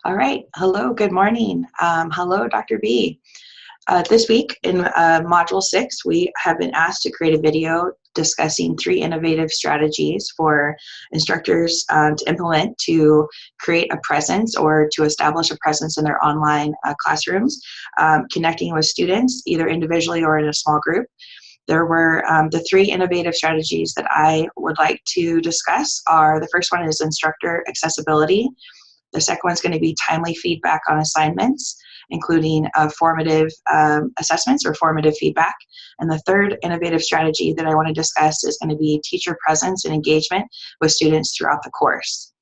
All right. Hello, good morning. Hello, Dr. B. This week in Module 6, we have been asked to create a video discussing 3 innovative strategies for instructors to implement to create a presence or to establish a presence in their online classrooms, connecting with students either individually or in a small group. There were the 3 innovative strategies that I would like to discuss are the first one is instructor accessibility. The second one's going to be timely feedback on assignments, including formative assessments or formative feedback. And the third innovative strategy that I want to discuss is going to be teacher presence and engagement with students throughout the course.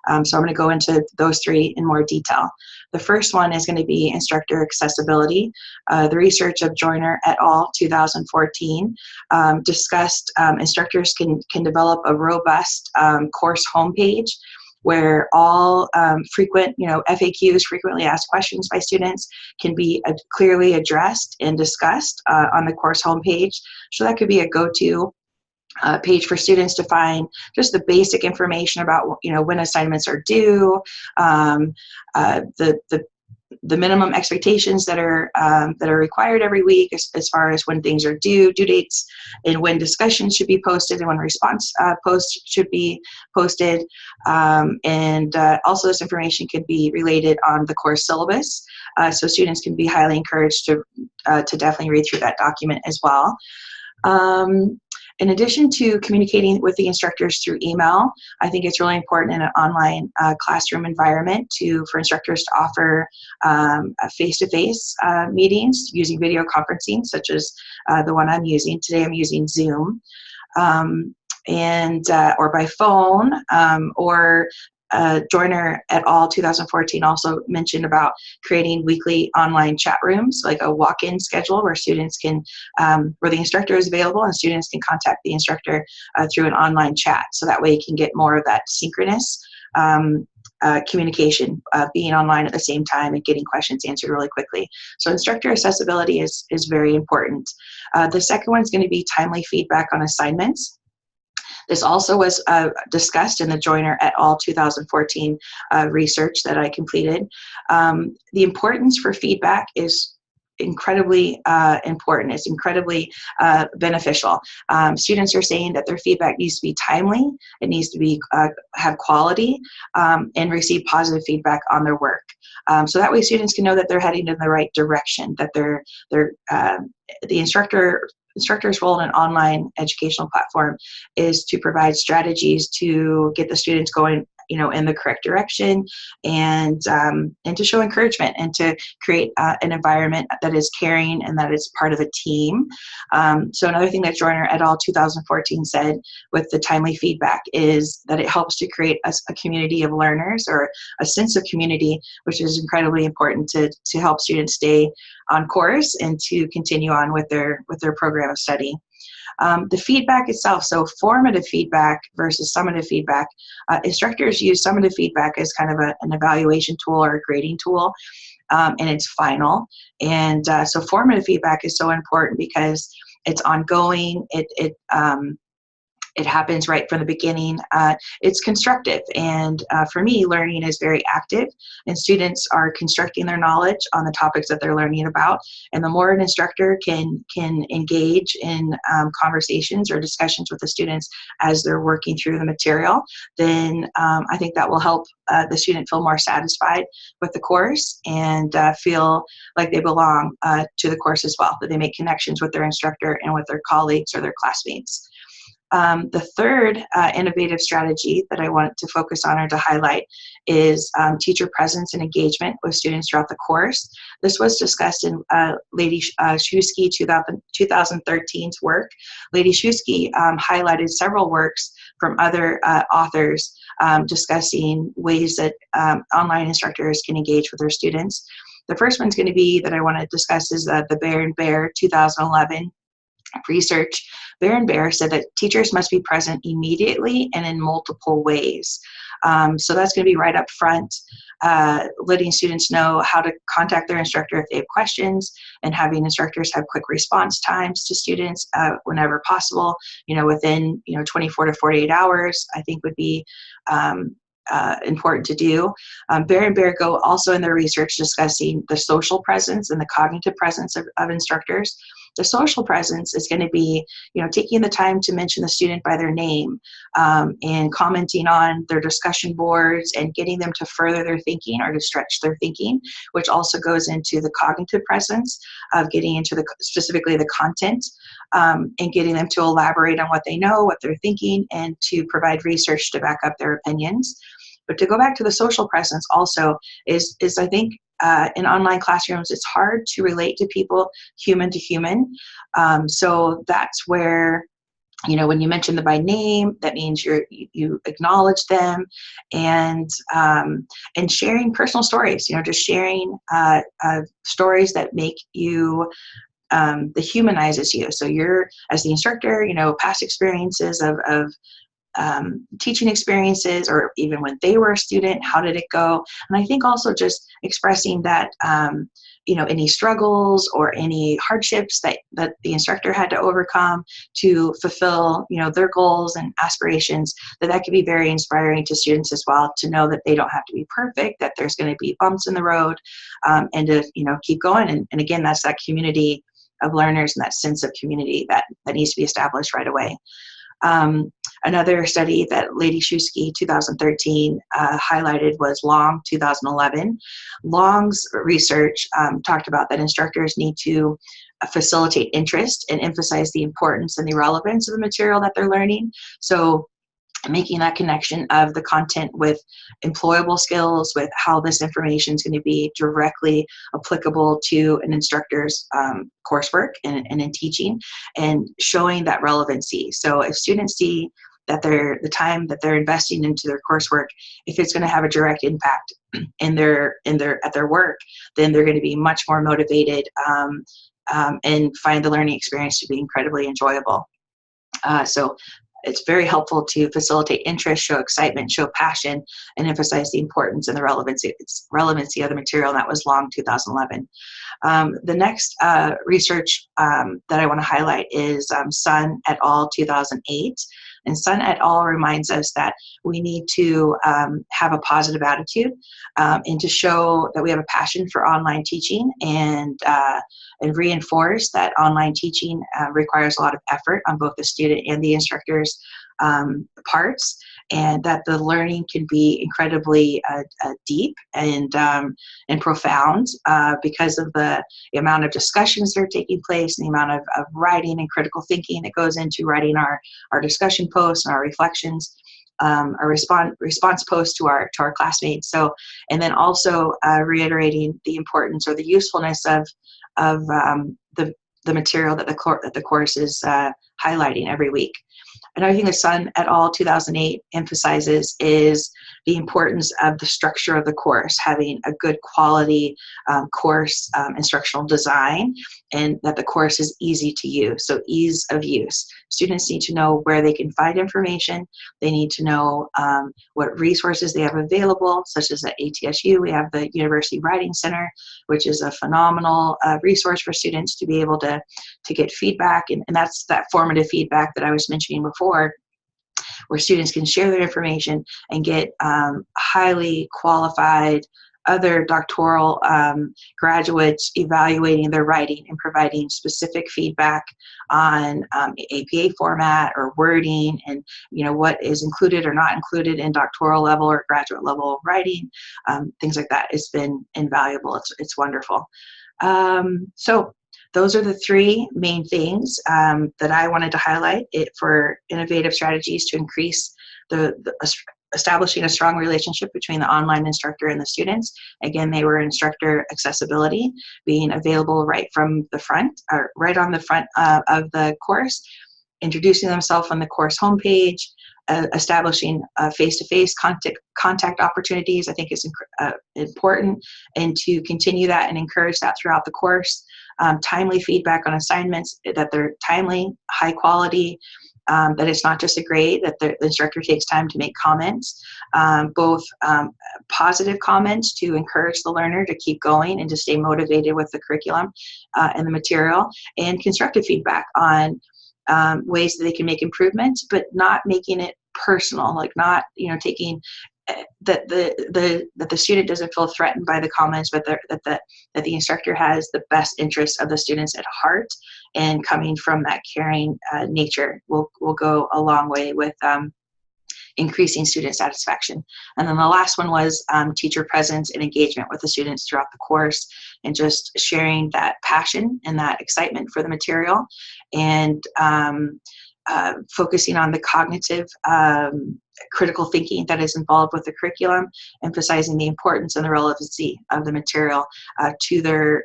So I'm going to go into those 3 in more detail. The first one is going to be instructor accessibility. The research of Joyner et al. 2014 discussed instructors can develop a robust course homepage where all frequent, FAQs, frequently asked questions by students, can be clearly addressed and discussed on the course homepage. So that could be a go-to page for students to find just the basic information about, when assignments are due, the minimum expectations that are required every week as far as when things are due dates, and when discussions should be posted and when response posts should be posted. And also this information could be related on the course syllabus. So students can be highly encouraged to definitely read through that document as well. In addition to communicating with the instructors through email, I think it's really important in an online classroom environment for instructors to offer face-to-face meetings using video conferencing, such as the one I'm using. Today I'm using Zoom, or by phone, or Joyner et al. 2014 also mentioned about creating weekly online chat rooms, like a walk-in schedule where students can, where the instructor is available and students can contact the instructor through an online chat. So that way you can get more of that synchronous communication, being online at the same time and getting questions answered really quickly. So instructor accessibility is very important. The second one is going to be timely feedback on assignments. This also was discussed in the Joyner et al. 2014 research that I completed. The importance for feedback is incredibly important. It's incredibly beneficial. Students are saying that their feedback needs to be timely, it needs to be have quality, and receive positive feedback on their work. So that way students can know that they're heading in the right direction, that the instructor's role in an online educational platform is to provide strategies to get the students going, in the correct direction, and to show encouragement and to create an environment that is caring and that is part of a team. So another thing that Joyner et al. 2014 said with the timely feedback is that it helps to create a community of learners, or a sense of community, which is incredibly important to help students stay on course and to continue on with their program of study. The feedback itself, so formative feedback versus summative feedback. Instructors use summative feedback as kind of an evaluation tool or a grading tool, and it's final. And so formative feedback is so important because it's ongoing. It happens right from the beginning. It's constructive, and for me, learning is very active, and students are constructing their knowledge on the topics that they're learning about. And the more an instructor can engage in conversations or discussions with the students as they're working through the material, then I think that will help the student feel more satisfied with the course and feel like they belong to the course as well, that they make connections with their instructor and with their colleagues or their classmates. The third innovative strategy that I want to focus on or to highlight is teacher presence and engagement with students throughout the course. This was discussed in Lady Shusky 2013's work. Lady Shusky highlighted several works from other authors discussing ways that online instructors can engage with their students. The first one's going to be that I want to discuss is the Bear and Bear 2011 research. Bear and Bear said that teachers must be present immediately and in multiple ways. So that's going to be right up front, letting students know how to contact their instructor if they have questions, and having instructors have quick response times to students whenever possible. Within 24 to 48 hours, I think would be important to do. Bear and Bear go also in their research discussing the social presence and the cognitive presence of instructors. The social presence is going to be, taking the time to mention the student by their name, and commenting on their discussion boards and getting them to further their thinking or to stretch their thinking, which also goes into the cognitive presence of getting into specifically the content, and getting them to elaborate on what they know, what they're thinking, and to provide research to back up their opinions. But to go back to the social presence also is I think, in online classrooms, it's hard to relate to people human to human. So that's where, when you mention them by name, that means you acknowledge them, and sharing personal stories, just sharing stories that make you, that humanizes you. So you're, as the instructor, past experiences of teaching experiences, or even when they were a student, how did it go? And I think also just expressing that, any struggles or any hardships that the instructor had to overcome to fulfill, their goals and aspirations, that could be very inspiring to students as well, to know that they don't have to be perfect, that there's going to be bumps in the road, and to, keep going. And again, that's that community of learners and that sense of community that needs to be established right away. Another study that Lady Shusky 2013 highlighted was Long 2011. Long's research talked about that instructors need to facilitate interest and emphasize the importance and the relevance of the material that they're learning. So making that connection of the content with employable skills, with how this information is going to be directly applicable to an instructor's coursework and in teaching, and showing that relevancy. So if students see that the time that they're investing into their coursework, if it's going to have a direct impact at their work, then they're going to be much more motivated, and find the learning experience to be incredibly enjoyable. So it's very helpful to facilitate interest, show excitement, show passion, and emphasize the importance and the relevancy of the material. And that was Long 2011. The next research that I want to highlight is Sun et al. 2008. And Sun et al. Reminds us that we need to have a positive attitude, and to show that we have a passion for online teaching, and reinforce that online teaching requires a lot of effort on both the student and the instructor's parts, and that the learning can be incredibly deep and profound because of the amount of discussions that are taking place, and the amount of writing and critical thinking that goes into writing our discussion posts and our reflections, our response posts to our classmates. So, and then also reiterating the importance or the usefulness of the material that the course is highlighting every week. Another thing that Sun et al. 2008 emphasizes is the importance of the structure of the course, having a good quality course instructional design, and that the course is easy to use, so ease of use. Students need to know where they can find information. They need to know what resources they have available, such as at ATSU, we have the University Writing Center, which is a phenomenal resource for students to be able to get feedback, and that's that formative feedback that I was mentioning before, where students can share their information and get highly qualified other doctoral graduates evaluating their writing and providing specific feedback on APA format or wording, and what is included or not included in doctoral level or graduate level writing, things like that. It's been invaluable. It's wonderful. So those are the three main things that I wanted to highlight for innovative strategies to increase establishing a strong relationship between the online instructor and the students. Again, they were instructor accessibility, being available right from the front, or right on the front of the course, introducing themselves on the course homepage, establishing face-to-face contact opportunities, I think is important, and to continue that and encourage that throughout the course. Timely feedback on assignments, that they're timely, high quality, that it's not just a grade, that the instructor takes time to make comments, both positive comments to encourage the learner to keep going and to stay motivated with the curriculum and the material, and constructive feedback on ways that they can make improvements, but not making it personal, like not taking that the student doesn't feel threatened by the comments, but that the instructor has the best interests of the students at heart, and coming from that caring nature will go a long way with increasing student satisfaction. And then the last one was teacher presence and engagement with the students throughout the course, and just sharing that passion and that excitement for the material, and focusing on the cognitive critical thinking that is involved with the curriculum, emphasizing the importance and the relevancy of the material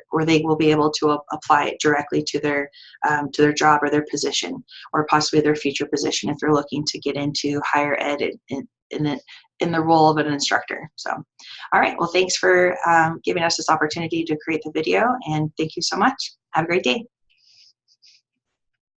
where they will be able to apply it directly to their job or their position, or possibly their future position if they're looking to get into higher ed in the role of an instructor. So, all right, well, thanks for giving us this opportunity to create the video, and thank you so much. Have a great day.